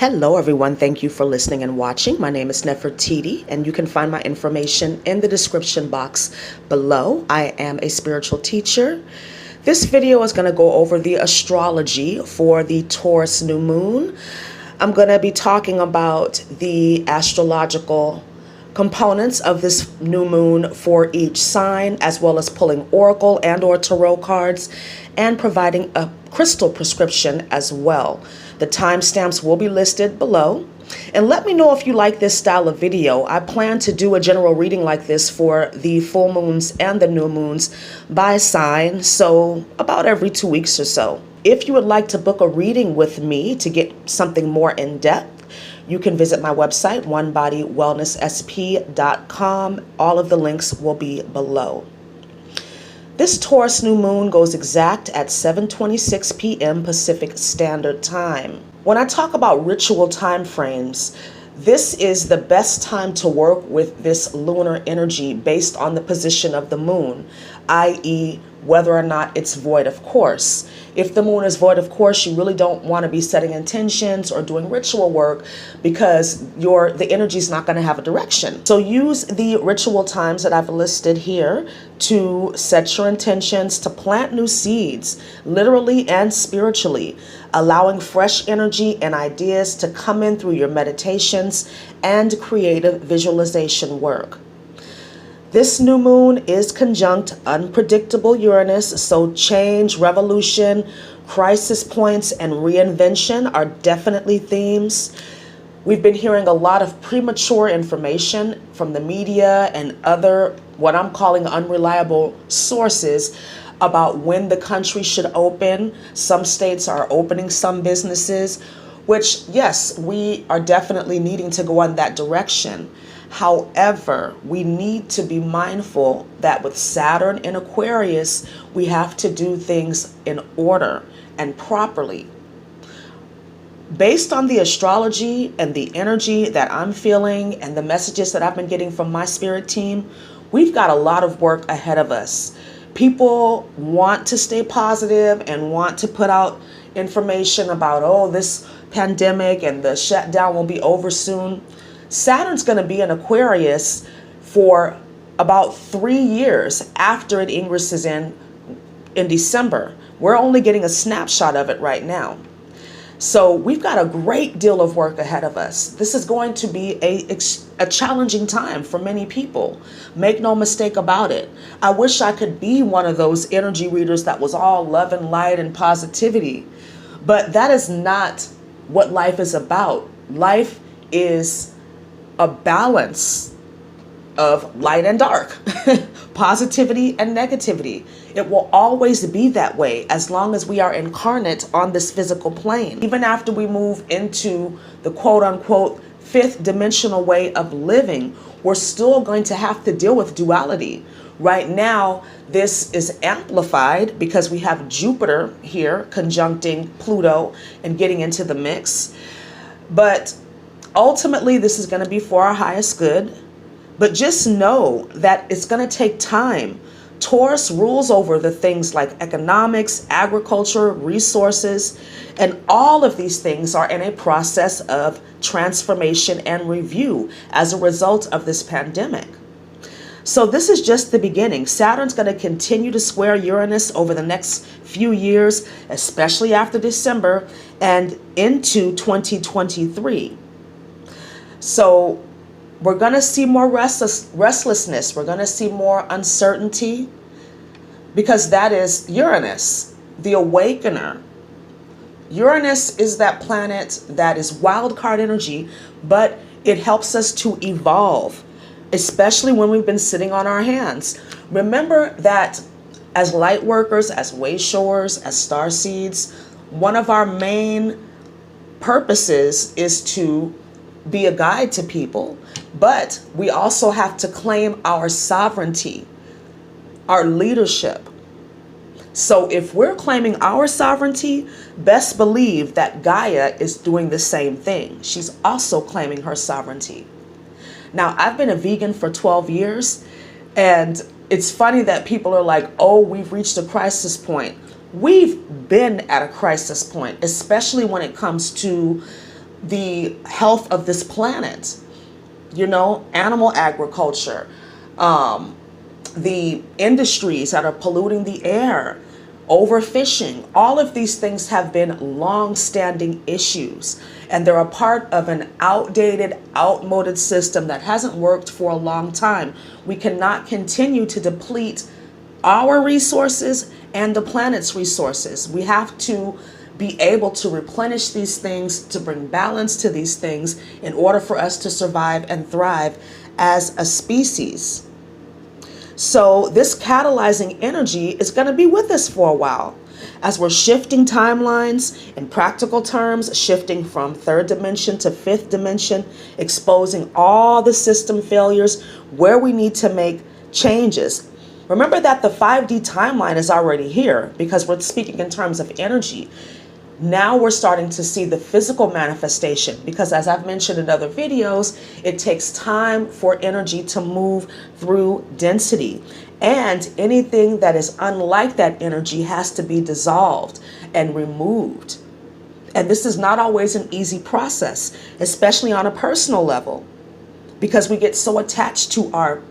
Hello everyone, thank you for listening and watching. My name is Nefertiti and you can find my information in the description box below. I am a spiritual teacher. This video is going to go over the astrology for the Taurus new moon. I'm going to be talking about the astrological components of this new moon for each sign, as well as pulling oracle and or tarot cards and providing a crystal prescription as well. The timestamps will be listed below. And let me know if you like this style of video. I plan to do a general reading like this for the full moons and the new moons by sign, so about every 2 weeks or so. If you would like to book a reading with me to get something more in depth, you can visit my website, onebodywellnesssp.com. All of the links will be below. This Taurus new moon goes exact at 7:26 p.m. Pacific Standard Time. When I talk about ritual time frames, this is the best time to work with this lunar energy based on the position of the moon, i.e., whether or not it's void of course. If the moon is void of course, you really don't want to be setting intentions or doing ritual work because the energy is not going to have a direction. So use the ritual times that I've listed here to set your intentions, to plant new seeds, literally and spiritually, allowing fresh energy and ideas to come in through your meditations and creative visualization work. This new moon is conjunct unpredictable Uranus, so change, revolution, crisis points, and reinvention are definitely themes. We've been hearing a lot of premature information from the media and other, what I'm calling unreliable sources, about when the country should open. Some states are opening some businesses, which, yes, we are definitely needing to go in that direction. However, we need to be mindful that with Saturn in Aquarius, we have to do things in order and properly. Based on the astrology and the energy that I'm feeling and the messages that I've been getting from my spirit team, we've got a lot of work ahead of us. People want to stay positive and want to put out information about, oh, this pandemic and the shutdown will be over soon. Saturn's going to be in Aquarius for about 3 years after it ingresses in December. We're only getting a snapshot of it right now. So we've got a great deal of work ahead of us. This is going to be a challenging time for many people. Make no mistake about it. I wish I could be one of those energy readers that was all love and light and positivity. But that is not what life is about. Life is a balance of light and dark, positivity and negativity. It will always be that way as long as we are incarnate on this physical plane. Even after we move into the quote unquote fifth dimensional way of living, we're still going to have to deal with duality. Right now, this is amplified because we have Jupiter here conjuncting Pluto and getting into the mix. But ultimately, this is going to be for our highest good, but just know that it's going to take time. Taurus rules over the things like economics, agriculture, resources, and all of these things are in a process of transformation and review as a result of this pandemic. So this is just the beginning. Saturn's going to continue to square Uranus over the next few years, especially after December and into 2023. So we're going to see more restlessness. We're going to see more uncertainty because that is Uranus, the awakener. Uranus is that planet that is wild card energy, but it helps us to evolve, especially when we've been sitting on our hands. Remember that as light workers, as way showers, as star seeds, one of our main purposes is to be a guide to people, but we also have to claim our sovereignty, our leadership. So if we're claiming our sovereignty, best believe that Gaia is doing the same thing. She's also claiming her sovereignty. Now, I've been a vegan for 12 years, and it's funny that people are like, oh, we've reached a crisis point. We've been at a crisis point, especially when it comes to the health of this planet. You know, animal agriculture, the industries that are polluting the air, overfishing, all of these things have been long-standing issues, and they're a part of an outdated, outmoded system that hasn't worked for a long time. We cannot continue to deplete our resources and the planet's resources. We have to be able to replenish these things, to bring balance to these things in order for us to survive and thrive as a species. So this catalyzing energy is going to be with us for a while as we're shifting timelines in practical terms, shifting from third dimension to fifth dimension, exposing all the system failures where we need to make changes. Remember that the 5D timeline is already here because we're speaking in terms of energy. Now we're starting to see the physical manifestation because, as I've mentioned in other videos, it takes time for energy to move through density. And anything that is unlike that energy has to be dissolved and removed. And this is not always an easy process, especially on a personal level, because we get so attached to our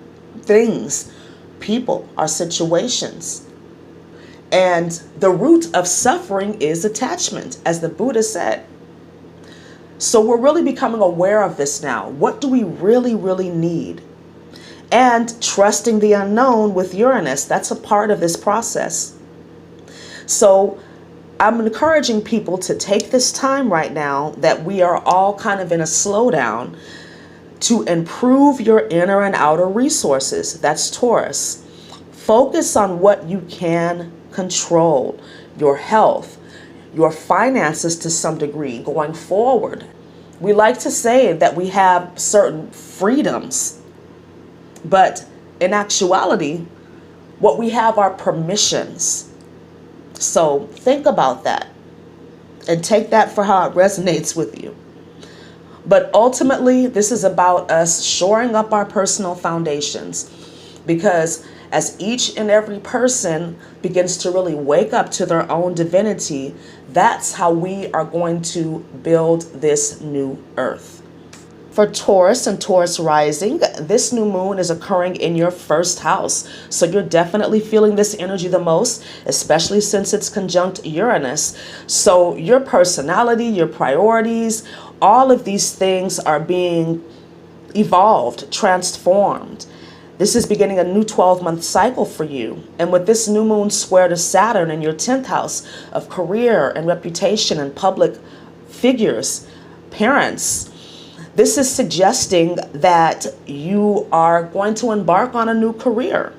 things, people, our situations. And the root of suffering is attachment, as the Buddha said. So we're really becoming aware of this now. What do we really, really need? And trusting the unknown with Uranus, that's a part of this process. So I'm encouraging people to take this time right now that we are all kind of in a slowdown to improve your inner and outer resources. That's Taurus. Focus on what you can control, your health, your finances to some degree going forward. We like to say that we have certain freedoms, but in actuality, what we have are permissions. So think about that and take that for how it resonates with you. But ultimately, this is about us shoring up our personal foundations, because as each and every person begins to really wake up to their own divinity, that's how we are going to build this new earth. For Taurus and Taurus rising, this new moon is occurring in your first house. So you're definitely feeling this energy the most, especially since it's conjunct Uranus. So your personality, your priorities, all of these things are being evolved, transformed. This is beginning a new 12-month cycle for you. And with this new moon square to Saturn in your 10th house of career and reputation and public figures, parents, this is suggesting that you are going to embark on a new career.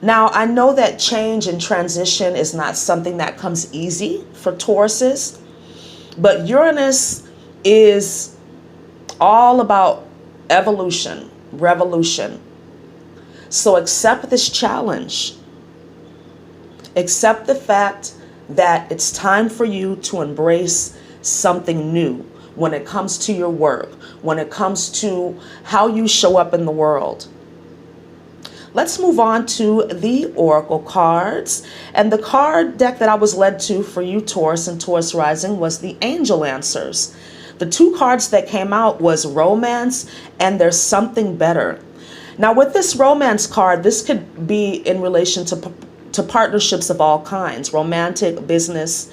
Now, I know that change and transition is not something that comes easy for Tauruses, but Uranus is all about evolution, revolution. So accept this challenge. Accept the fact that it's time for you to embrace something new when it comes to your work, when it comes to how you show up in the world. Let's move on to the Oracle cards. And the card deck that I was led to for you, Taurus and Taurus rising, was the Angel Answers. The two cards that came out was Romance and There's Something Better. Now with this Romance card, this could be in relation to partnerships of all kinds, romantic, business.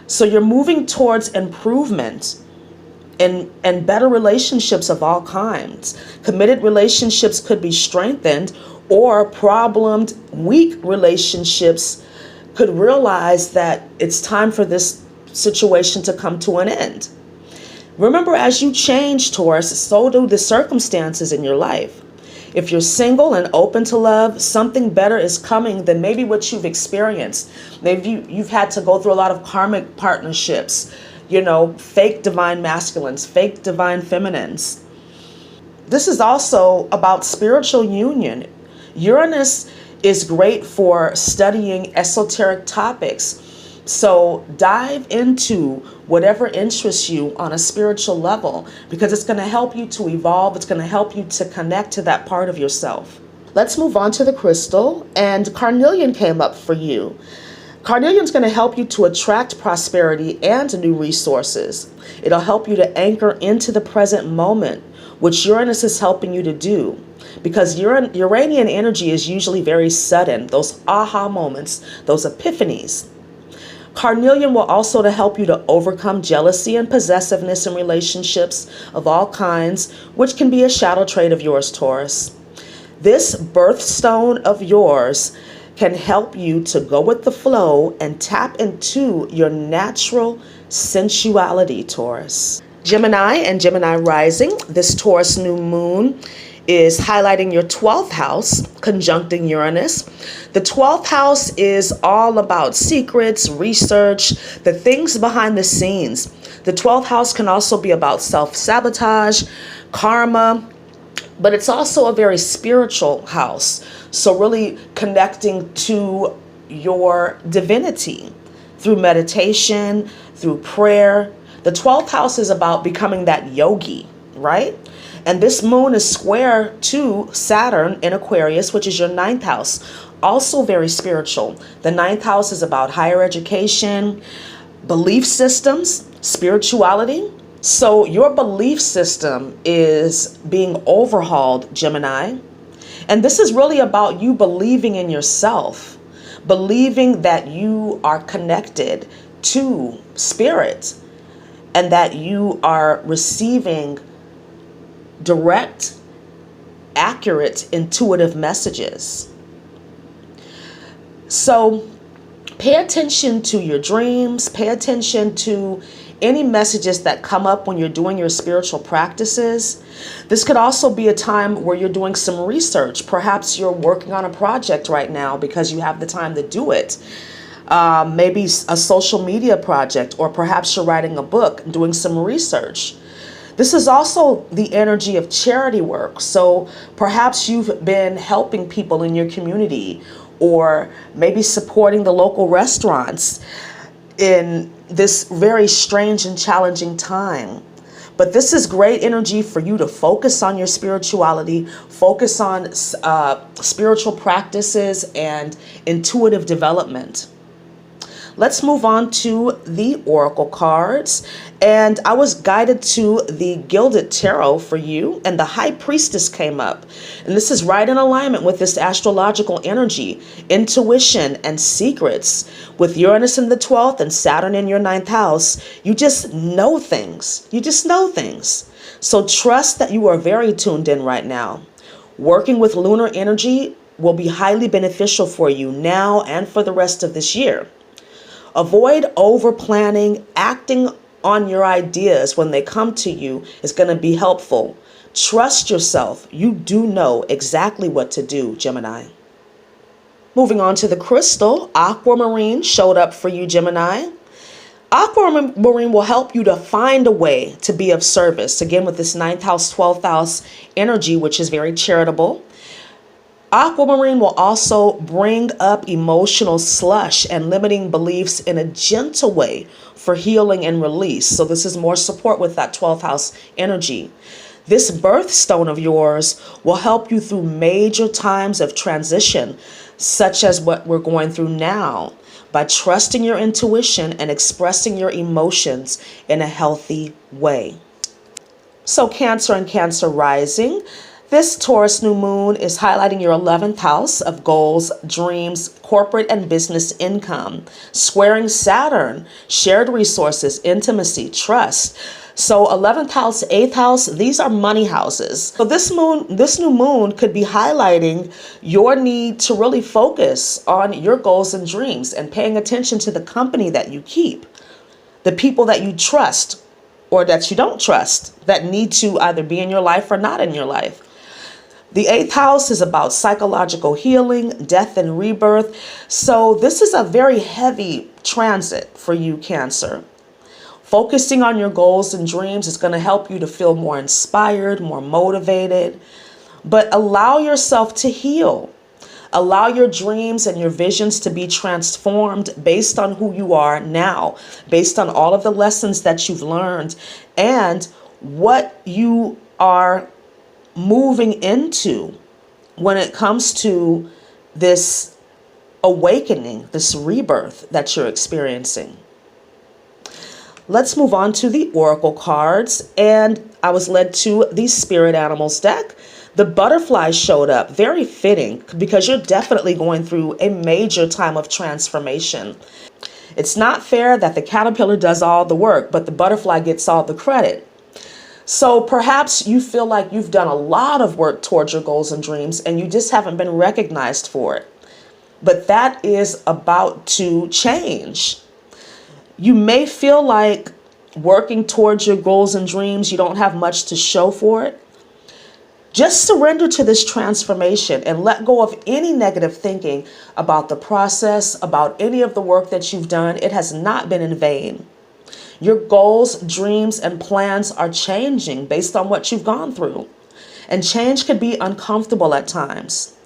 So you're moving towards improvement and better relationships of all kinds. Committed relationships could be strengthened, or problemed, weak relationships could realize that it's time for this situation to come to an end. Remember, as you change, Taurus, so do the circumstances in your life. If you're single and open to love, something better is coming than maybe what you've experienced. Maybe you've had to go through a lot of karmic partnerships, you know, fake divine masculines, fake divine feminines. This is also about spiritual union. Uranus is great for studying esoteric topics. So dive into whatever interests you on a spiritual level, because it's going to help you to evolve. It's going to help you to connect to that part of yourself. Let's move on to the crystal, and carnelian came up for you. Carnelian's going to help you to attract prosperity and new resources. It'll help you to anchor into the present moment, which Uranus is helping you to do. Because Uranian energy is usually very sudden, those aha moments, those epiphanies. Carnelian will also to help you to overcome jealousy and possessiveness in relationships of all kinds, which can be a shadow trait of yours, Taurus. This birthstone of yours can help you to go with the flow and tap into your natural sensuality, Taurus. Gemini and Gemini rising, this Taurus new moon is highlighting your 12th house, conjuncting Uranus. The 12th house is all about secrets, research, the things behind the scenes. The 12th house can also be about self-sabotage, karma, but it's also a very spiritual house. So really connecting to your divinity through meditation, through prayer. The 12th house is about becoming that yogi, right? And this moon is square to Saturn in Aquarius, which is your 9th house. Also very spiritual. The 9th house is about higher education, belief systems, spirituality. So your belief system is being overhauled, Gemini. And this is really about you believing in yourself, believing that you are connected to spirit and that you are receiving direct, accurate, intuitive messages. So pay attention to your dreams, pay attention to any messages that come up when you're doing your spiritual practices. This could also be a time where you're doing some research. Perhaps you're working on a project right now because you have the time to do it. Maybe a social media project, or perhaps you're writing a book, doing some research. This is also the energy of charity work. So perhaps you've been helping people in your community, or maybe supporting the local restaurants in this very strange and challenging time. But this is great energy for you to focus on your spirituality, focus on spiritual practices and intuitive development. Let's move on to the oracle cards. And I was guided to the Gilded Tarot for you, and the High Priestess came up. And this is right in alignment with this astrological energy, intuition and secrets. With Uranus in the 12th and Saturn in your 9th house, you just know things. You just know things. So trust that you are very tuned in right now. Working with lunar energy will be highly beneficial for you now and for the rest of this year. Avoid over-planning. Acting on your ideas when they come to you is going to be helpful. Trust yourself. You do know exactly what to do, Gemini. Moving on to the crystal, Aquamarine showed up for you, Gemini. Aquamarine will help you to find a way to be of service. Again, with this 9th house, 12th house energy, which is very charitable. Aquamarine will also bring up emotional slush and limiting beliefs in a gentle way for healing and release. So this is more support with that 12th house energy. This birthstone of yours will help you through major times of transition, such as what we're going through now, by trusting your intuition and expressing your emotions in a healthy way. So Cancer and Cancer rising. This Taurus new moon is highlighting your 11th house of goals, dreams, corporate and business income, squaring Saturn, shared resources, intimacy, trust. So 11th house, 8th house, these are money houses. So this new moon could be highlighting your need to really focus on your goals and dreams and paying attention to the company that you keep, the people that you trust or that you don't trust that need to either be in your life or not in your life. The 8th house is about psychological healing, death and rebirth. So this is a very heavy transit for you, Cancer. Focusing on your goals and dreams is going to help you to feel more inspired, more motivated. But allow yourself to heal. Allow your dreams and your visions to be transformed based on who you are now, based on all of the lessons that you've learned and what you are moving into when it comes to this awakening, this rebirth that you're experiencing. Let's move on to the oracle cards, and I was led to the spirit animals deck. The butterfly showed up, very fitting, because you're definitely going through a major time of transformation. It's not fair that the caterpillar does all the work, but the butterfly gets all the credit. So perhaps you feel like you've done a lot of work towards your goals and dreams, and you just haven't been recognized for it. But that is about to change. You may feel like working towards your goals and dreams, you don't have much to show for it. Just surrender to this transformation and let go of any negative thinking about the process, about any of the work that you've done. It has not been in vain. Your goals, dreams, and plans are changing based on what you've gone through. And change can be uncomfortable at times.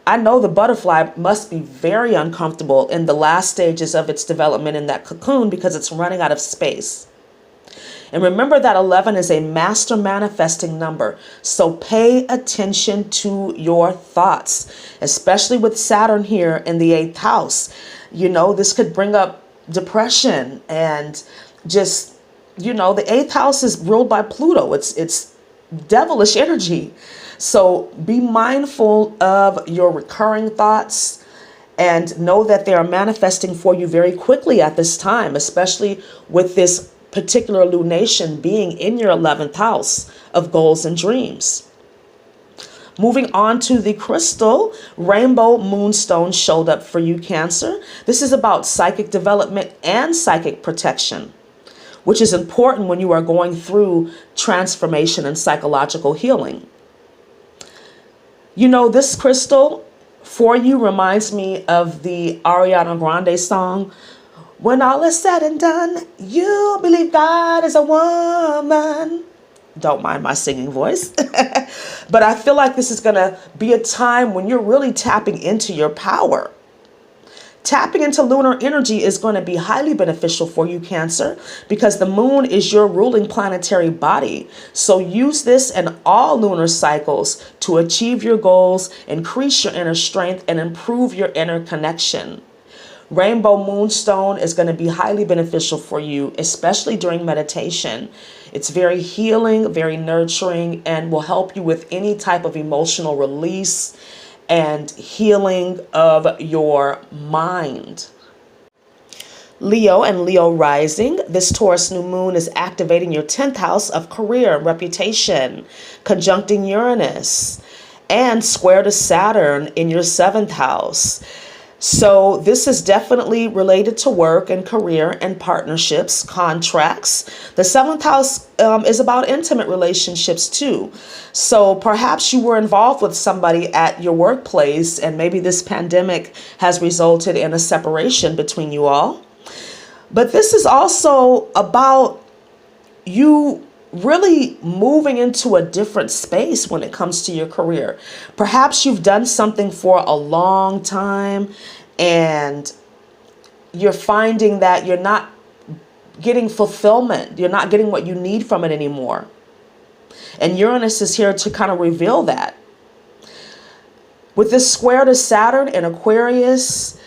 I know the butterfly must be very uncomfortable in the last stages of its development in that cocoon because it's running out of space. And remember that 11 is a master manifesting number. So pay attention to your thoughts, especially with Saturn here in the 8th house. You know, this could bring up depression and just, you know, the 8th house is ruled by Pluto. It's devilish energy. So be mindful of your recurring thoughts and know that they are manifesting for you very quickly at this time, especially with this particular lunation being in your 11th house of goals and dreams. Moving on to the crystal, Rainbow Moonstone showed up for you, Cancer. This is about psychic development and psychic protection, which is important when you are going through transformation and psychological healing. You know, this crystal for you reminds me of the Ariana Grande song, "When all is said and done, you believe God is a woman." Don't mind my singing voice. But I feel like this is going to be a time when you're really tapping into your power. Tapping into lunar energy is going to be highly beneficial for you, Cancer, because the moon is your ruling planetary body. So use this and all lunar cycles to achieve your goals, increase your inner strength, and improve your inner connection. Rainbow Moonstone is going to be highly beneficial for you, especially during meditation. It's very healing, very nurturing, and will help you with any type of emotional release and healing of your mind. Leo and Leo rising, this Taurus new moon is activating your 10th house of career and reputation, conjuncting Uranus, and square to Saturn in your 7th house. So this is definitely related to work and career and partnerships, contracts. The 7th house is about intimate relationships too. So perhaps you were involved with somebody at your workplace and maybe this pandemic has resulted in a separation between you all. But this is also about you really moving into a different space when it comes to your career. Perhaps you've done something for a long time and you're finding that you're not getting fulfillment. You're not getting what you need from it anymore. And Uranus is here to kind of reveal that. With this square to Saturn in Aquarius,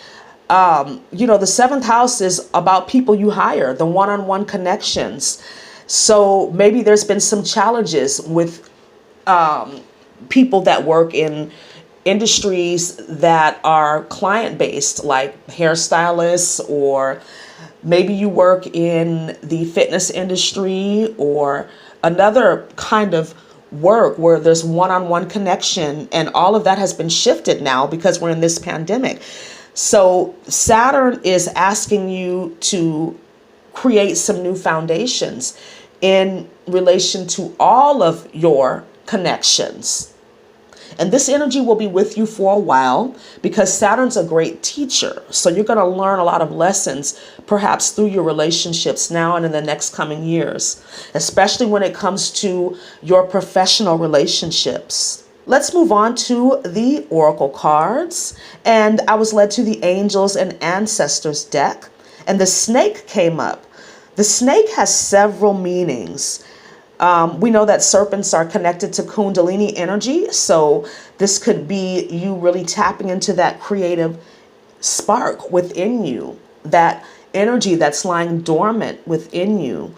you know, the 7th house is about people you hire, the one-on-one connections. So maybe there's been some challenges with people that work in industries that are client-based, like hairstylists, or maybe you work in the fitness industry or another kind of work where there's one-on-one connection, and all of that has been shifted now because we're in this pandemic. So Saturn is asking you to create some new foundations in relation to all of your connections. And this energy will be with you for a while because Saturn's a great teacher. So you're going to learn a lot of lessons, perhaps through your relationships now and in the next coming years, especially when it comes to your professional relationships. Let's move on to the oracle cards. And I was led to the angels and ancestors deck, and the snake came up. The snake has several meanings. We know that serpents are connected to Kundalini energy. So this could be you really tapping into that creative spark within you, that energy that's lying dormant within you.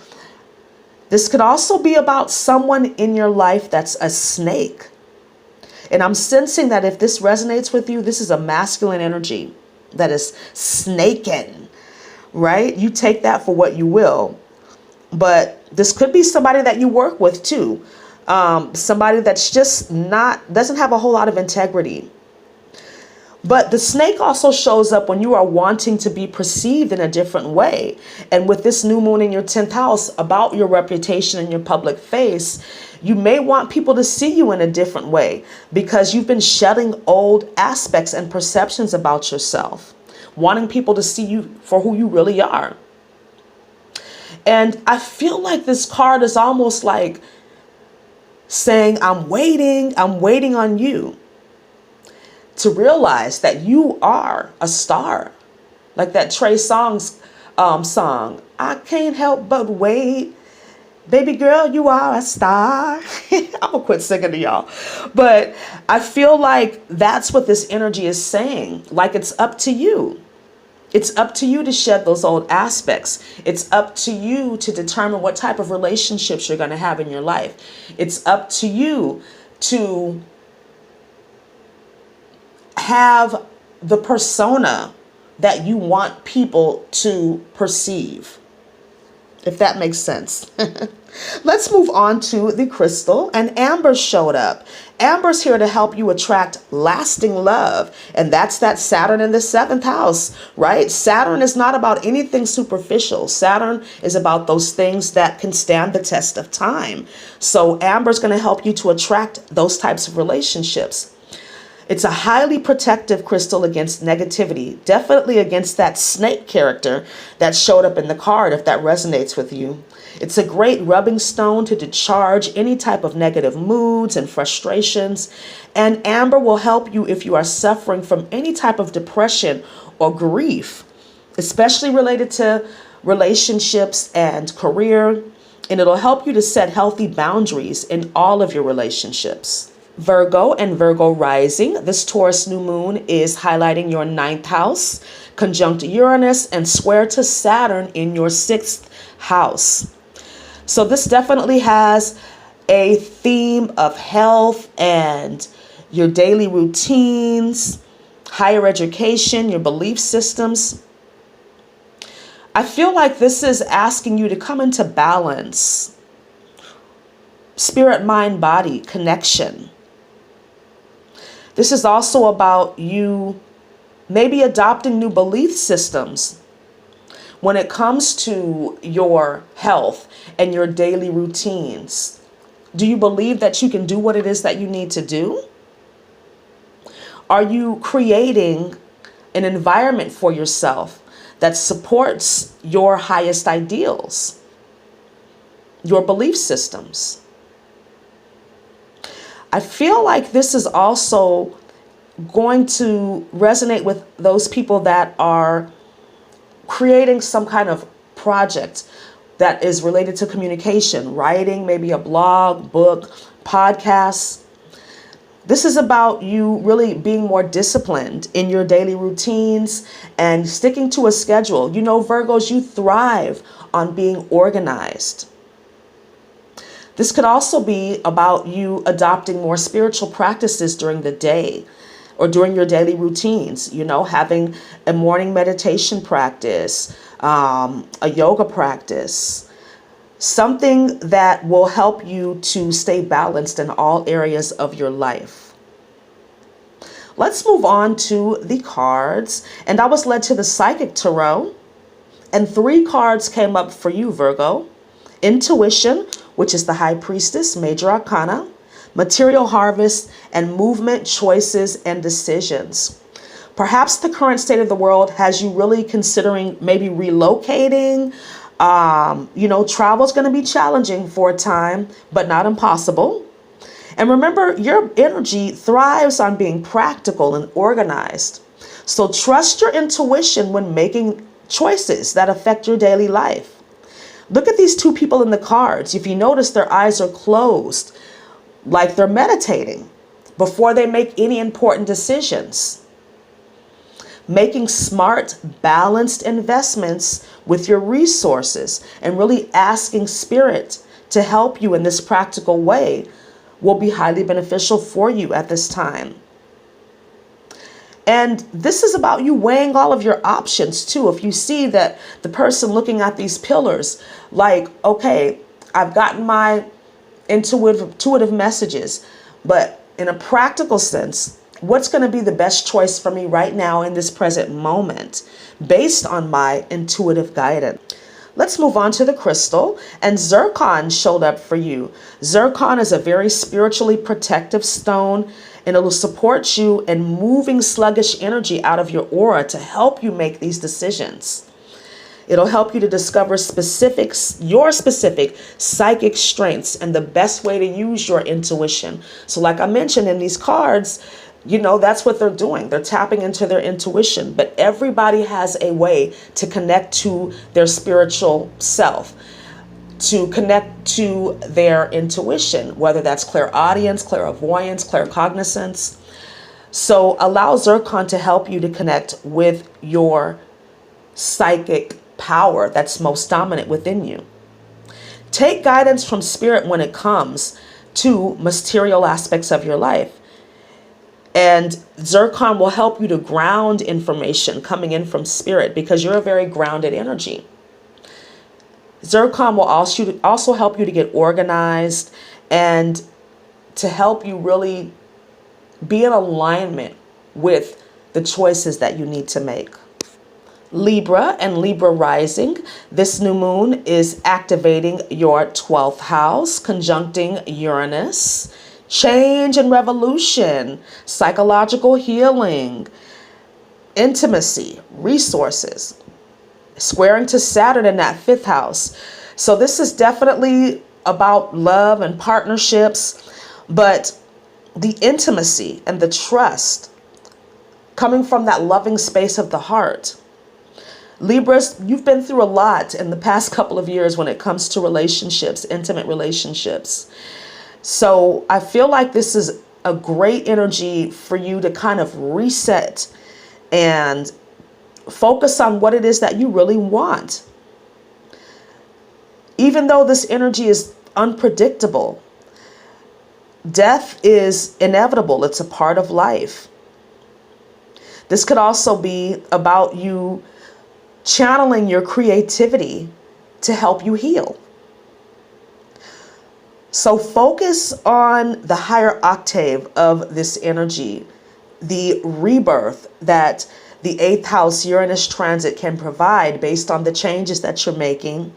This could also be about someone in your life that's a snake. And I'm sensing that if this resonates with you, this is a masculine energy that is snaking, right? You take that for what you will. But this could be somebody that you work with too. Somebody that's just doesn't have a whole lot of integrity. But the snake also shows up when you are wanting to be perceived in a different way. And with this new moon in your 10th house about your reputation and your public face, you may want people to see you in a different way because you've been shedding old aspects and perceptions about yourself, wanting people to see you for who you really are. And I feel like this card is almost like saying, I'm waiting on you to realize that you are a star. Like that Trey Songz song, I can't help but wait. Baby girl, you are a star. I'm gonna quit singing to y'all. But I feel like that's what this energy is saying. Like it's up to you. It's up to you to shed those old aspects. It's up to you to determine what type of relationships you're going to have in your life. It's up to you to have the persona that you want people to perceive, if that makes sense. Let's move on to the crystal, and Amber showed up. Amber's here to help you attract lasting love, and that's that Saturn in the 7th house, right? Saturn is not about anything superficial. Saturn is about those things that can stand the test of time. So Amber's going to help you to attract those types of relationships. It's a highly protective crystal against negativity, definitely against that snake character that showed up in the card, if that resonates with you. It's a great rubbing stone to discharge any type of negative moods and frustrations. And Amber will help you if you are suffering from any type of depression or grief, especially related to relationships and career. And it'll help you to set healthy boundaries in all of your relationships. Virgo and Virgo rising, this Taurus new moon is highlighting your 9th house, conjunct Uranus and square to Saturn in your 6th house. So this definitely has a theme of health and your daily routines, higher education, your belief systems. I feel like this is asking you to come into balance, spirit, mind, body, connection. This is also about you maybe adopting new belief systems when it comes to your health and your daily routines. Do you believe that you can do what it is that you need to do? Are you creating an environment for yourself that supports your highest ideals, your belief systems? I feel like this is also going to resonate with those people that are creating some kind of project that is related to communication, writing, maybe a blog, book, podcasts. This is about you really being more disciplined in your daily routines and sticking to a schedule. You know, Virgos, you thrive on being organized. This could also be about you adopting more spiritual practices during the day or during your daily routines, you know, having a morning meditation practice, a yoga practice, something that will help you to stay balanced in all areas of your life. Let's move on to the cards. And I was led to the Psychic Tarot, and 3 cards came up for you, Virgo. Intuition, which is the High Priestess, Major Arcana, Material Harvest, and Movement, Choices, and Decisions. Perhaps the current state of the world has you really considering maybe relocating. You know, travel is going to be challenging for a time, but not impossible. And remember, your energy thrives on being practical and organized. So trust your intuition when making choices that affect your daily life. Look at these 2 people in the cards. If you notice, their eyes are closed, like they're meditating before they make any important decisions. Making smart, balanced investments with your resources and really asking Spirit to help you in this practical way will be highly beneficial for you at this time. And this is about you weighing all of your options too. If you see that the person looking at these pillars, like, okay, I've gotten my intuitive messages, but in a practical sense, what's going to be the best choice for me right now in this present moment based on my intuitive guidance? Let's move on to the crystal, and zircon showed up for you. Zircon is a very spiritually protective stone, and it will support you in moving sluggish energy out of your aura to help you make these decisions. It'll help you to discover your specific psychic strengths and the best way to use your intuition. So like I mentioned in these cards, that's what they're doing. They're tapping into their intuition, but everybody has a way to connect to their spiritual self, to connect to their intuition, whether that's clairaudience, clairvoyance, claircognizance. So allow zircon to help you to connect with your psychic power that's most dominant within you. Take guidance from Spirit when it comes to material aspects of your life. And zircon will help you to ground information coming in from Spirit because you're a very grounded energy. Zircon will also help you to get organized and to help you really be in alignment with the choices that you need to make. Libra and Libra rising, this new moon is activating your 12th house, conjuncting Uranus. Change and revolution, psychological healing, intimacy, resources, squaring to Saturn in that 5th house. So this is definitely about love and partnerships, but the intimacy and the trust coming from that loving space of the heart. Libras, you've been through a lot in the past couple of years when it comes to relationships, intimate relationships. So I feel like this is a great energy for you to kind of reset and focus on what it is that you really want. Even though this energy is unpredictable, death is inevitable. It's a part of life. This could also be about you channeling your creativity to help you heal. So focus on the higher octave of this energy, the rebirth that the 8th house Uranus transit can provide based on the changes that you're making,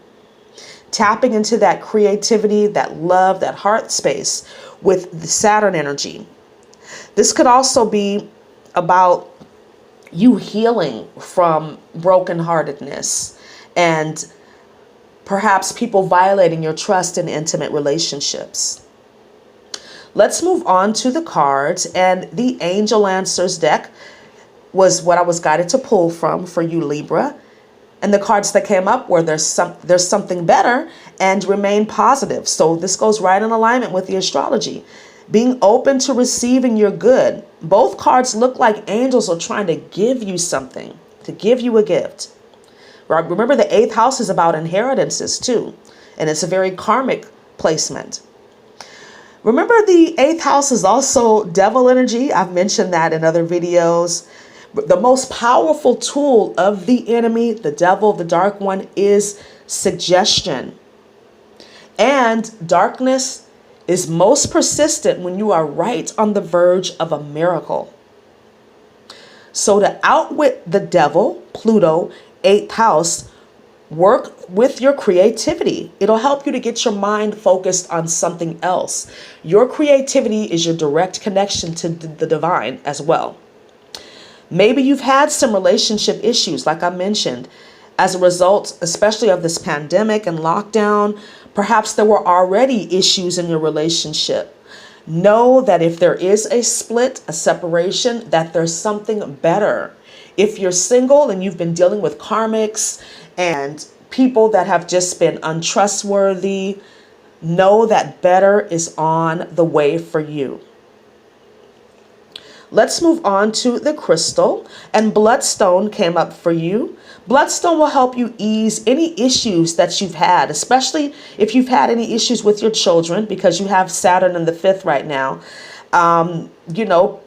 tapping into that creativity, that love, that heart space with the Saturn energy. This could also be about you healing from brokenheartedness and perhaps people violating your trust in intimate relationships. Let's move on to the cards, and the Angel Answers deck was what I was guided to pull from for you, Libra. And the cards that came up were there's something better and remain positive. So this goes right in alignment with the astrology. Being open to receiving your good. Both cards look like angels are trying to give you something, to give you a gift. Right? Remember, the 8th house is about inheritances too, and it's a very karmic placement. Remember, the 8th house is also devil energy. I've mentioned that in other videos. The most powerful tool of the enemy, the devil, the dark one, is suggestion. And darkness is most persistent when you are right on the verge of a miracle. So to outwit the devil, Pluto, 8th house, work with your creativity. It'll help you to get your mind focused on something else. Your creativity is your direct connection to the divine as well. Maybe you've had some relationship issues, like I mentioned, as a result, especially of this pandemic and lockdown. Perhaps there were already issues in your relationship. Know that if there is a split, a separation, that there's something better. If you're single and you've been dealing with karmics and people that have just been untrustworthy, know that better is on the way for you. Let's move on to the crystal, and bloodstone came up for you. Bloodstone will help you ease any issues that you've had, especially if you've had any issues with your children, because you have Saturn in the 5th right now.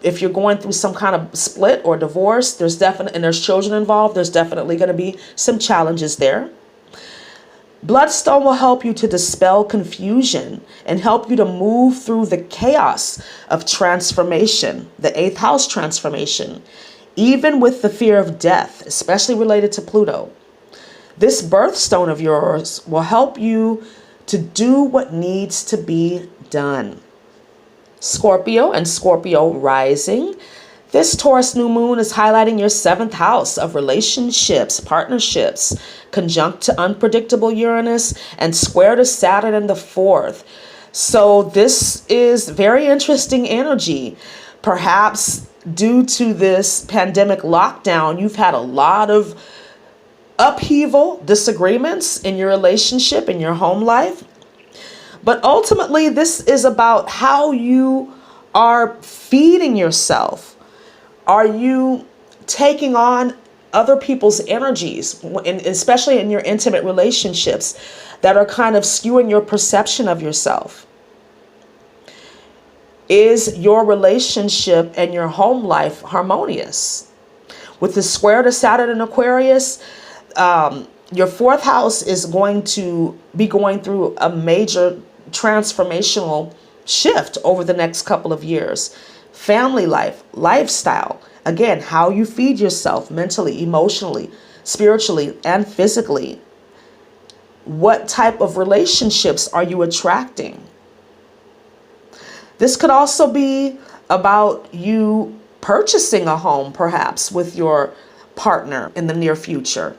If you're going through some kind of split or divorce, and there's children involved, there's definitely going to be some challenges there. Bloodstone will help you to dispel confusion and help you to move through the chaos of transformation, the 8th house transformation, even with the fear of death, especially related to Pluto. This birthstone of yours will help you to do what needs to be done. Scorpio and Scorpio rising. This Taurus new moon is highlighting your 7th house of relationships, partnerships, conjunct to unpredictable Uranus and square to Saturn in the 4th. So this is very interesting energy. Perhaps due to this pandemic lockdown, you've had a lot of upheaval, disagreements in your relationship, in your home life. But ultimately, this is about how you are feeding yourself. Are you taking on other people's energies, especially in your intimate relationships, that are kind of skewing your perception of yourself? Is your relationship and your home life harmonious? With the square to Saturn in Aquarius, your 4th house is going to be going through a major transformational shift over the next couple of years. Family life, lifestyle, again, how you feed yourself mentally, emotionally, spiritually, and physically. What type of relationships are you attracting? This could also be about you purchasing a home, perhaps, with your partner in the near future.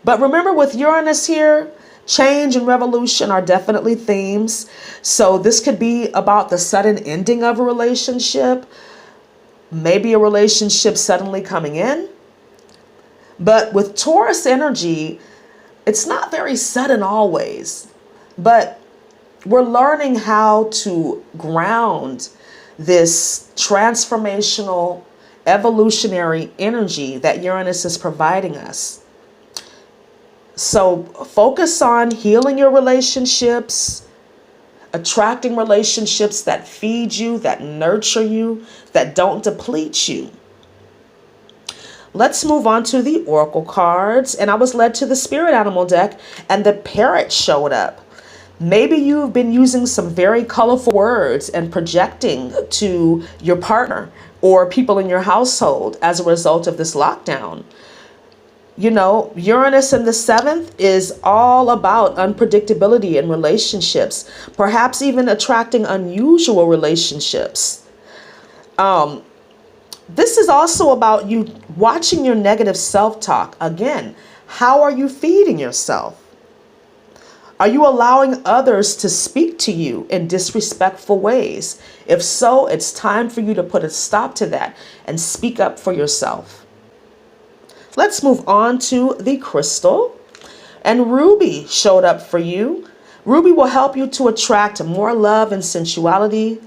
But remember, with Uranus here, change and revolution are definitely themes. So this could be about the sudden ending of a relationship, maybe a relationship suddenly coming in. But with Taurus energy, it's not very sudden always, but we're learning how to ground this transformational, evolutionary energy that Uranus is providing us. So focus on healing your relationships, attracting relationships that feed you, that nurture you, that don't deplete you. Let's move on to the oracle cards. And I was led to the spirit animal deck, and the parrot showed up. Maybe you've been using some very colorful words and projecting to your partner or people in your household as a result of this lockdown. Uranus in the 7th is all about unpredictability in relationships, perhaps even attracting unusual relationships. This is also about you watching your negative self-talk. Again, how are you feeding yourself? Are you allowing others to speak to you in disrespectful ways? If so, it's time for you to put a stop to that and speak up for yourself. Let's move on to the crystal. And ruby showed up for you. Ruby will help you to attract more love and sensuality.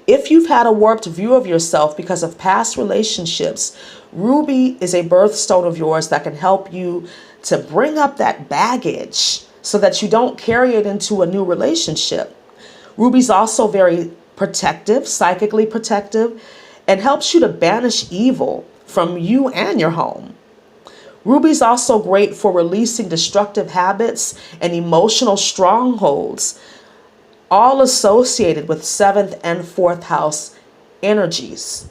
If you've had a warped view of yourself because of past relationships, ruby is a birthstone of yours that can help you to bring up that baggage so that you don't carry it into a new relationship. Ruby's also very protective, psychically protective, and helps you to banish evil from you and your home. Ruby's also great for releasing destructive habits and emotional strongholds, all associated with 7th and 4th house energies.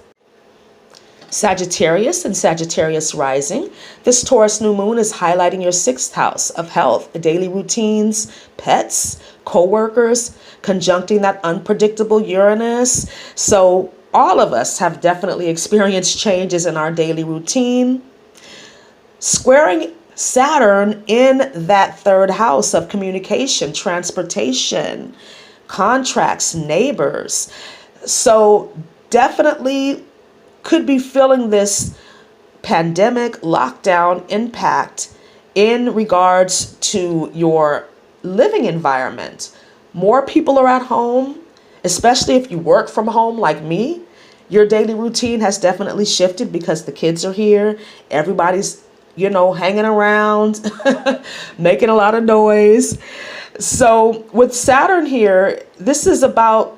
Sagittarius and Sagittarius rising. This Taurus new moon is highlighting your 6th house of health, daily routines, pets, co-workers, conjuncting that unpredictable Uranus. So all of us have definitely experienced changes in our daily routine. Squaring Saturn in that 3rd house of communication, transportation, contracts, neighbors. So definitely could be feeling this pandemic lockdown impact in regards to your living environment. More people are at home, especially if you work from home like me. Your daily routine has definitely shifted because the kids are here. Everybody's, hanging around, making a lot of noise. So with Saturn here, this is about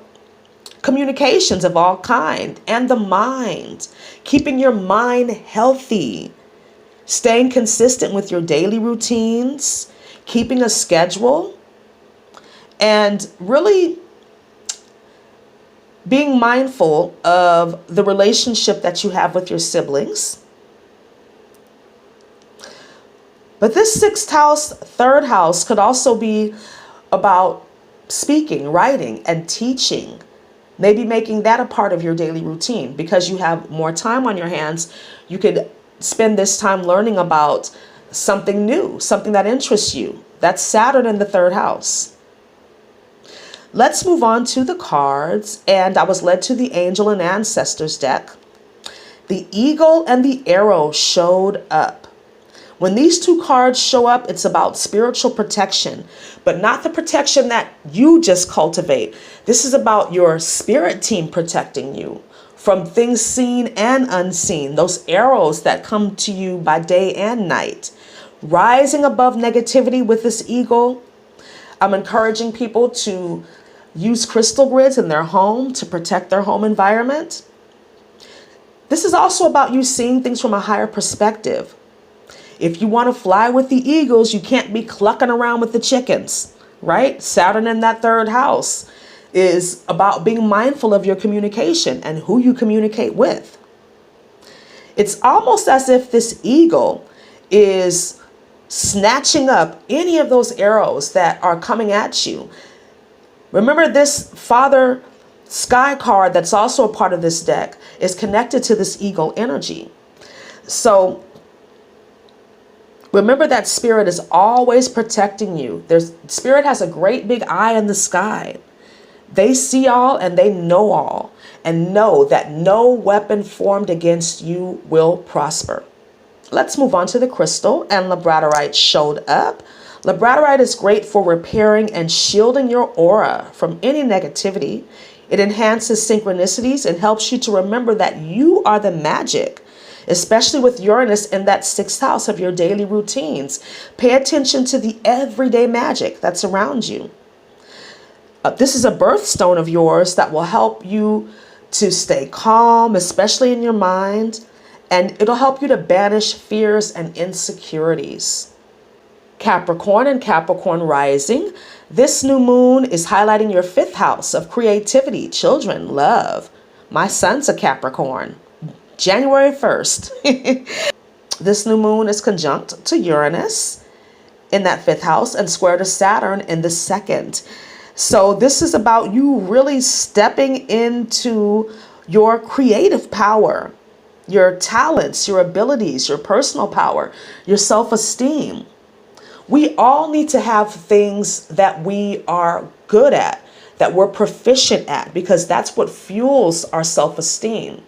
communications of all kind and the mind, keeping your mind healthy, staying consistent with your daily routines, keeping a schedule, and really being mindful of the relationship that you have with your siblings. But this sixth house, third house, could also be about speaking, writing, and teaching. Maybe making that a part of your daily routine because you have more time on your hands. You could spend this time learning about something new, something that interests you. That's Saturn in the third house. Let's move on to the cards. And I was led to the Angel and Ancestors deck. The Eagle and the Arrow showed up. When these two cards show up, it's about spiritual protection, but not the protection that you just cultivate. This is about your spirit team protecting you from things seen and unseen, those arrows that come to you by day and night. Rising above negativity with this eagle, I'm encouraging people to use crystal grids in their home to protect their home environment. This is also about you seeing things from a higher perspective. If you want to fly with the eagles, you can't be clucking around with the chickens, right? Saturn in that third house is about being mindful of your communication and who you communicate with. It's almost as if this eagle is snatching up any of those arrows that are coming at you. Remember, this Father Sky card that's also a part of this deck is connected to this eagle energy. So remember that Spirit is always protecting you. Spirit has a great big eye in the sky. They see all and they know all, and know that no weapon formed against you will prosper. Let's move on to the crystal, and labradorite showed up. Labradorite is great for repairing and shielding your aura from any negativity. It enhances synchronicities and helps you to remember that you are the magic, especially with Uranus in that sixth house of your daily routines. Pay attention to the everyday magic that's around you. This is a birthstone of yours that will help you to stay calm, especially in your mind, and it'll help you to banish fears and insecurities. Capricorn and Capricorn rising. This new moon is highlighting your fifth house of creativity, children, love. My son's a Capricorn. January 1st. This new moon is conjunct to Uranus in that fifth house and square to Saturn in the second. So this is about you really stepping into your creative power, your talents, your abilities, your personal power, your self-esteem. We all need to have things that we are good at, that we're proficient at, because that's what fuels our self-esteem.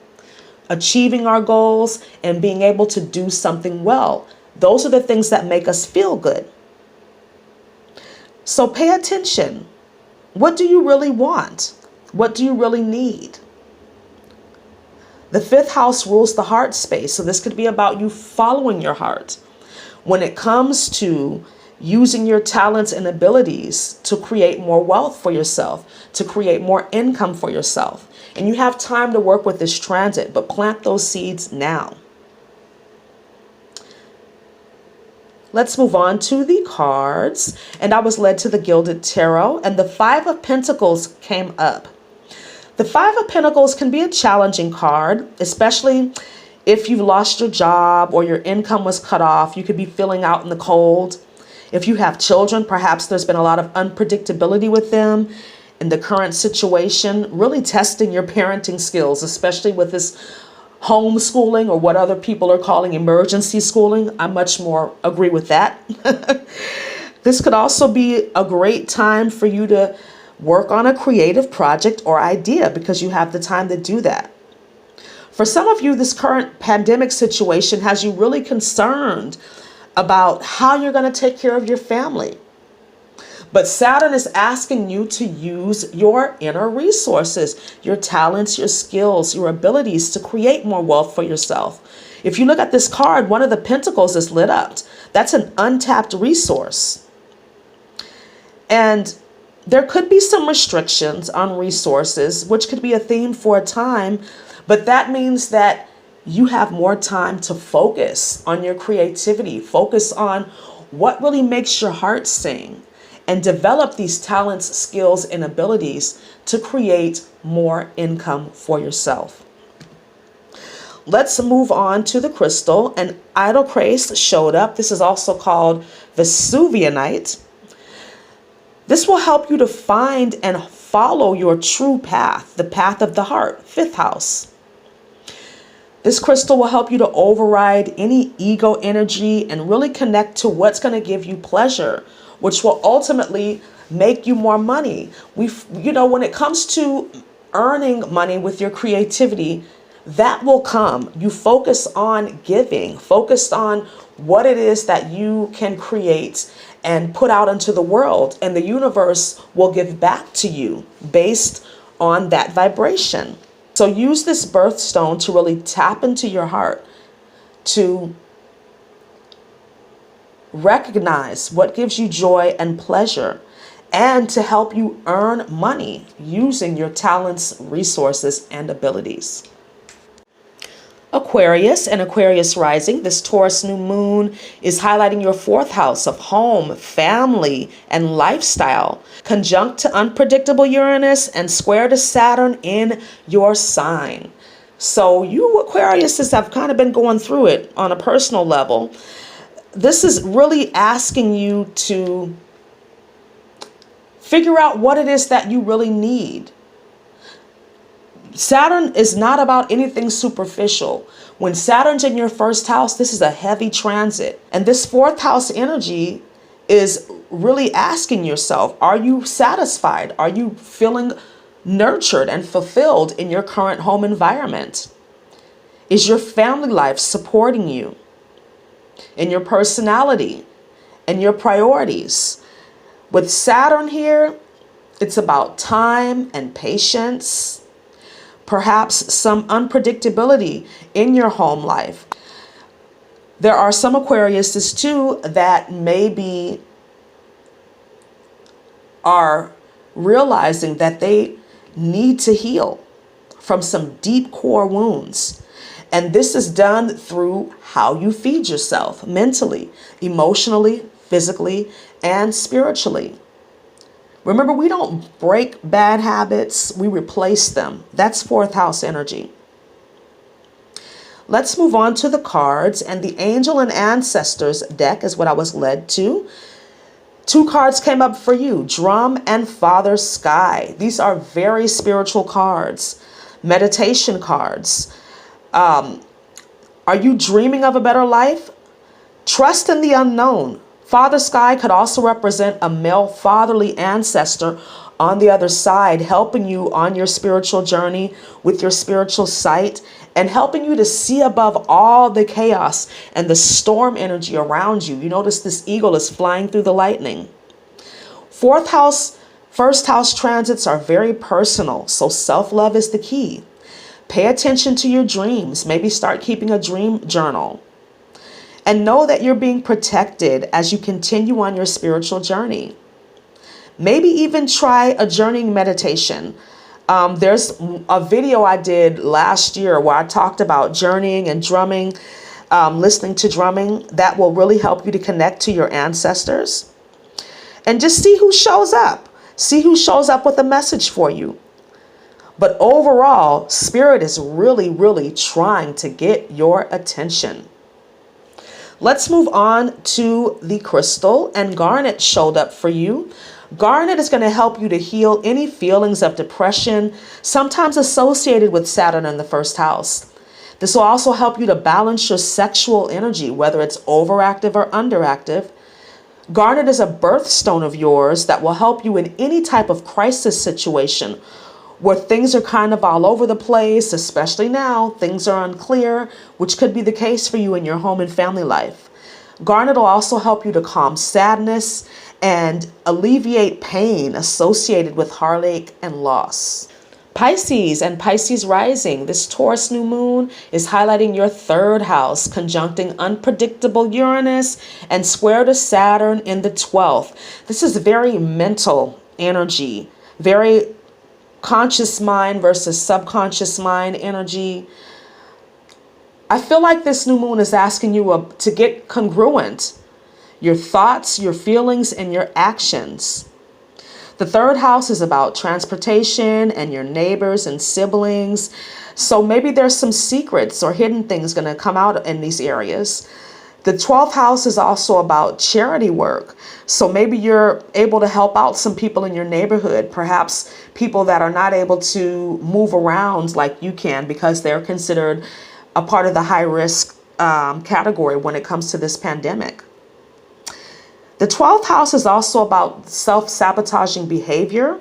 Achieving our goals and being able to do something well. Those are the things that make us feel good. So pay attention. What do you really want? What do you really need? The fifth house rules the heart space, so this could be about you following your heart. When it comes to using your talents and abilities to create more wealth for yourself, to create more income for yourself. And you have time to work with this transit, but plant those seeds now. Let's move on to the cards. And I was led to the Gilded Tarot, and the Five of Pentacles came up. The Five of Pentacles can be a challenging card, especially if you've lost your job or your income was cut off. You could be feeling out in the cold. If you have children, perhaps there's been a lot of unpredictability with them in the current situation, really testing your parenting skills, especially with this homeschooling, or what other people are calling emergency schooling. I much more agree with that. This could also be a great time for you to work on a creative project or idea because you have the time to do that. For some of you, this current pandemic situation has you really concerned about how you're going to take care of your family. But Saturn is asking you to use your inner resources, your talents, your skills, your abilities to create more wealth for yourself. If you look at this card, one of the pentacles is lit up. That's an untapped resource. And there could be some restrictions on resources, which could be a theme for a time, but that means that you have more time to focus on your creativity, focus on what really makes your heart sing, and develop these talents, skills, and abilities to create more income for yourself. Let's move on to the crystal. An idolcrase showed up. This is also called Vesuvianite. This will help you to find and follow your true path, the path of the heart, 5th house. This crystal will help you to override any ego energy and really connect to what's going to give you pleasure, which will ultimately make you more money. When it comes to earning money with your creativity, that will come. You focus on giving, focus on what it is that you can create and put out into the world, and the universe will give back to you based on that vibration. So use this birthstone to really tap into your heart, to recognize what gives you joy and pleasure, and to help you earn money using your talents, resources, and abilities. Aquarius and Aquarius rising, this Taurus new moon is highlighting your 4th house of home, family, and lifestyle, conjunct to unpredictable Uranus and square to Saturn in your sign. So you Aquariuses have kind of been going through it on a personal level. This is really asking you to figure out what it is that you really need. Saturn is not about anything superficial. When Saturn's in your 1st house, this is a heavy transit. And this 4th house energy is really asking yourself, are you satisfied? Are you feeling nurtured and fulfilled in your current home environment? Is your family life supporting you in your personality and your priorities? With Saturn here, it's about time and patience, perhaps some unpredictability in your home life. There are some Aquariuses too that maybe are realizing that they need to heal from some deep core wounds. And this is done through how you feed yourself mentally, emotionally, physically, and spiritually. Remember, we don't break bad habits, we replace them. That's 4th house energy. Let's move on to the cards, and the Angel and Ancestors deck is what I was led to. 2 cards came up for you, Drum and Father Sky. These are very spiritual cards, meditation cards. Are you dreaming of a better life? Trust in the unknown. Father Sky could also represent a male fatherly ancestor on the other side, helping you on your spiritual journey with your spiritual sight and helping you to see above all the chaos and the storm energy around you. You notice this eagle is flying through the lightning. 4th house, 1st house transits are very personal, so self-love is the key. Pay attention to your dreams. Maybe start keeping a dream journal. And know that you're being protected as you continue on your spiritual journey. Maybe even try a journeying meditation. There's a video I did last year where I talked about journeying and drumming, listening to drumming. That will really help you to connect to your ancestors. And just see who shows up. See who shows up with a message for you. But overall, Spirit is really, really trying to get your attention. Let's move on to the crystal, and garnet showed up for you. Garnet is going to help you to heal any feelings of depression, sometimes associated with Saturn in the 1st house. This will also help you to balance your sexual energy, whether it's overactive or underactive. Garnet is a birthstone of yours that will help you in any type of crisis situation where things are kind of all over the place, especially now, things are unclear, which could be the case for you in your home and family life. Garnet will also help you to calm sadness and alleviate pain associated with heartache and loss. Pisces and Pisces rising, this Taurus new moon is highlighting your third house, conjuncting unpredictable Uranus and square to Saturn in the 12th. This is very mental energy, very conscious mind versus subconscious mind energy. I feel like this new moon is asking you to get congruent, your thoughts, your feelings, and your actions. The third house is about transportation and your neighbors and siblings. So maybe there's some secrets or hidden things going to come out in these areas. The 12th house is also about charity work. So maybe you're able to help out some people in your neighborhood, perhaps people that are not able to move around like you can because they're considered a part of the high risk category when it comes to this pandemic. The 12th house is also about self-sabotaging behavior.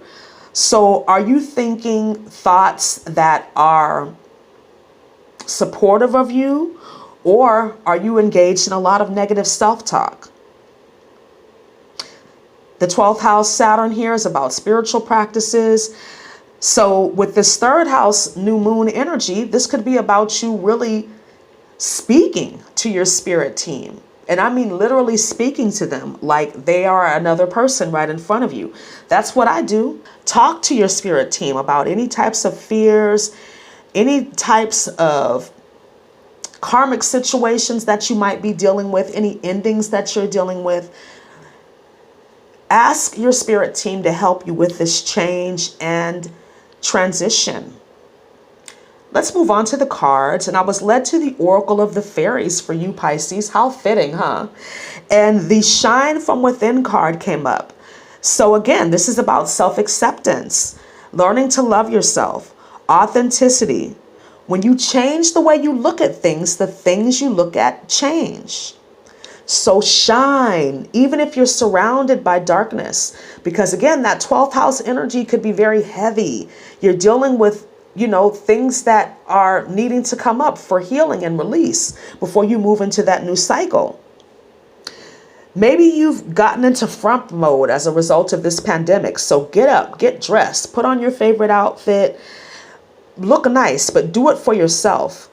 So are you thinking thoughts that are supportive of you, or are you engaged in a lot of negative self-talk? The 12th house Saturn here is about spiritual practices. So with this third house new moon energy, this could be about you really speaking to your spirit team. And I mean literally speaking to them like they are another person right in front of you. That's what I do. Talk to your spirit team about any types of fears, any types of karmic situations that you might be dealing with, any endings that you're dealing with. Ask your spirit team to help you with this change and transition. Let's move on to the cards. And I was led to the Oracle of the Fairies for you, Pisces. How fitting, huh? And the Shine from Within card came up. So again, this is about self-acceptance, learning to love yourself, authenticity. When you change the way you look at things, the things you look at change. So shine, even if you're surrounded by darkness. Because again, that 12th house energy could be very heavy. You're dealing with things that are needing to come up for healing and release before you move into that new cycle. Maybe you've gotten into front mode as a result of this pandemic. So get up, get dressed, put on your favorite outfit, look nice, but do it for yourself.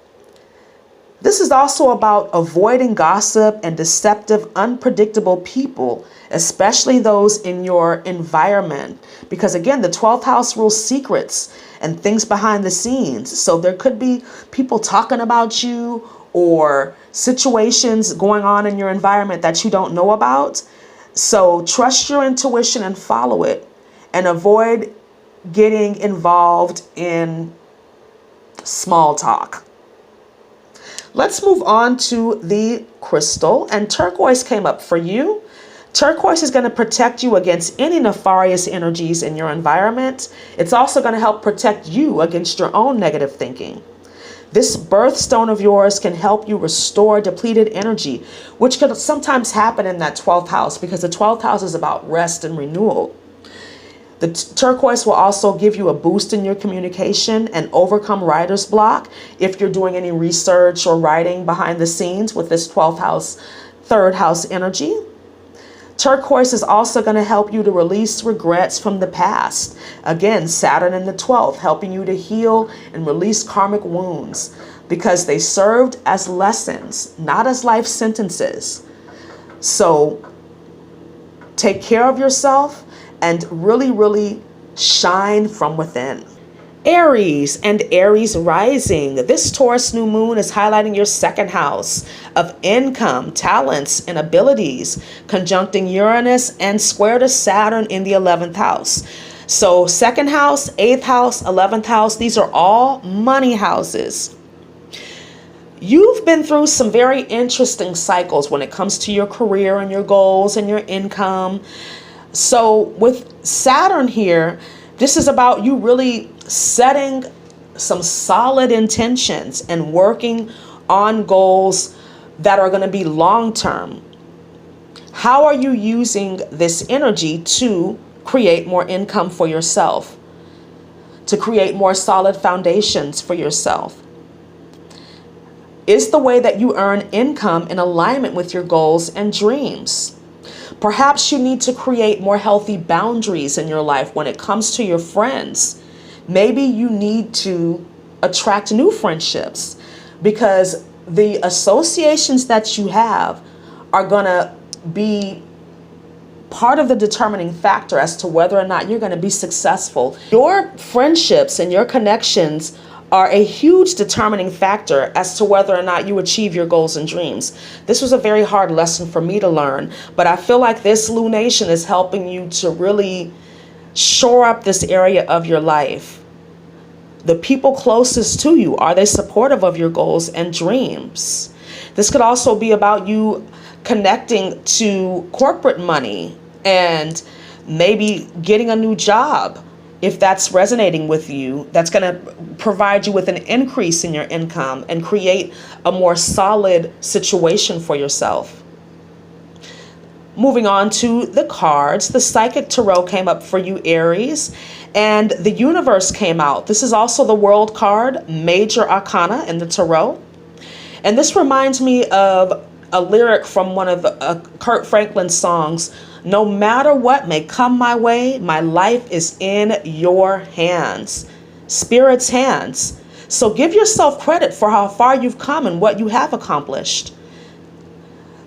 This is also about avoiding gossip and deceptive, unpredictable people, especially those in your environment. Because again, the 12th house rules secrets and things behind the scenes. So there could be people talking about you or situations going on in your environment that you don't know about. So trust your intuition and follow it, and avoid getting involved in small talk. Let's move on to the crystal, and turquoise came up for you. Turquoise is going to protect you against any nefarious energies in your environment. It's also going to help protect you against your own negative thinking. This birthstone of yours can help you restore depleted energy, which could sometimes happen in that 12th house, because the 12th house is about rest and renewal. The turquoise will also give you a boost in your communication and overcome writer's block if you're doing any research or writing behind the scenes with this 12th house, third house energy. Turquoise is also going to help you to release regrets from the past. Again, Saturn in the 12th, helping you to heal and release karmic wounds because they served as lessons, not as life sentences. So take care of yourself and really, really shine from within. Aries and Aries rising. This Taurus new moon is highlighting your second house of income, talents, and abilities, conjuncting Uranus and square to Saturn in the 11th house. So second house, 8th house, 11th house, these are all money houses. You've been through some very interesting cycles when it comes to your career and your goals and your income. So with Saturn here, this is about you really setting some solid intentions and working on goals that are going to be long-term. How are you using this energy to create more income for yourself, to create more solid foundations for yourself? Is the way that you earn income in alignment with your goals and dreams? Perhaps you need to create more healthy boundaries in your life when it comes to your friends. Maybe you need to attract new friendships because the associations that you have are going to be part of the determining factor as to whether or not you're going to be successful. Your friendships and your connections are a huge determining factor as to whether or not you achieve your goals and dreams. This was a very hard lesson for me to learn, but I feel like this lunation is helping you to really shore up this area of your life. The people closest to you, are they supportive of your goals and dreams? This could also be about you connecting to corporate money and maybe getting a new job. If that's resonating with you, that's going to provide you with an increase in your income and create a more solid situation for yourself. Moving on to the cards, the Psychic Tarot came up for you, Aries, and the Universe came out. This is also the World card, Major Arcana in the Tarot. And this reminds me of a lyric from one of Kurt Franklin's songs. No matter what may come my way, my life is in your hands, Spirit's hands. So give yourself credit for how far you've come and what you have accomplished.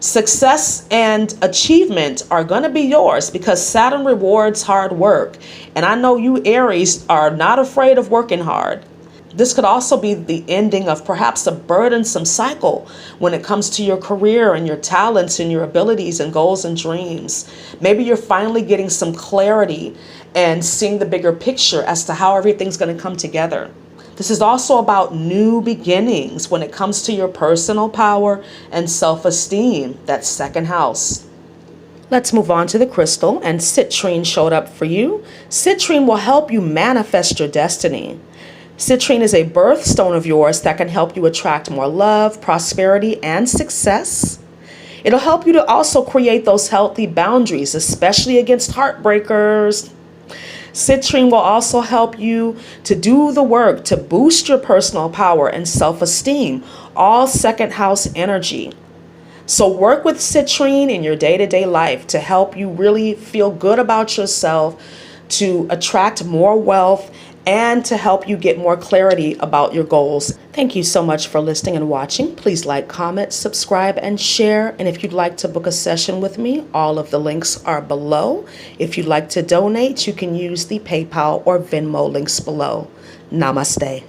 Success and achievement are going to be yours because Saturn rewards hard work. And I know you Aries are not afraid of working hard. This could also be the ending of perhaps a burdensome cycle when it comes to your career and your talents and your abilities and goals and dreams. Maybe you're finally getting some clarity and seeing the bigger picture as to how everything's going to come together. This is also about new beginnings when it comes to your personal power and self-esteem, that second house. Let's move on to the crystal, and citrine showed up for you. Citrine will help you manifest your destiny. Citrine is a birthstone of yours that can help you attract more love, prosperity, and success. It'll help you to also create those healthy boundaries, especially against heartbreakers. Citrine will also help you to do the work to boost your personal power and self-esteem, all second house energy. So work with citrine in your day-to-day life to help you really feel good about yourself, to attract more wealth, and to help you get more clarity about your goals. Thank you so much for listening and watching. Please like, comment, subscribe, and share. And if you'd like to book a session with me, all of the links are below. If you'd like to donate, you can use the PayPal or Venmo links below. Namaste.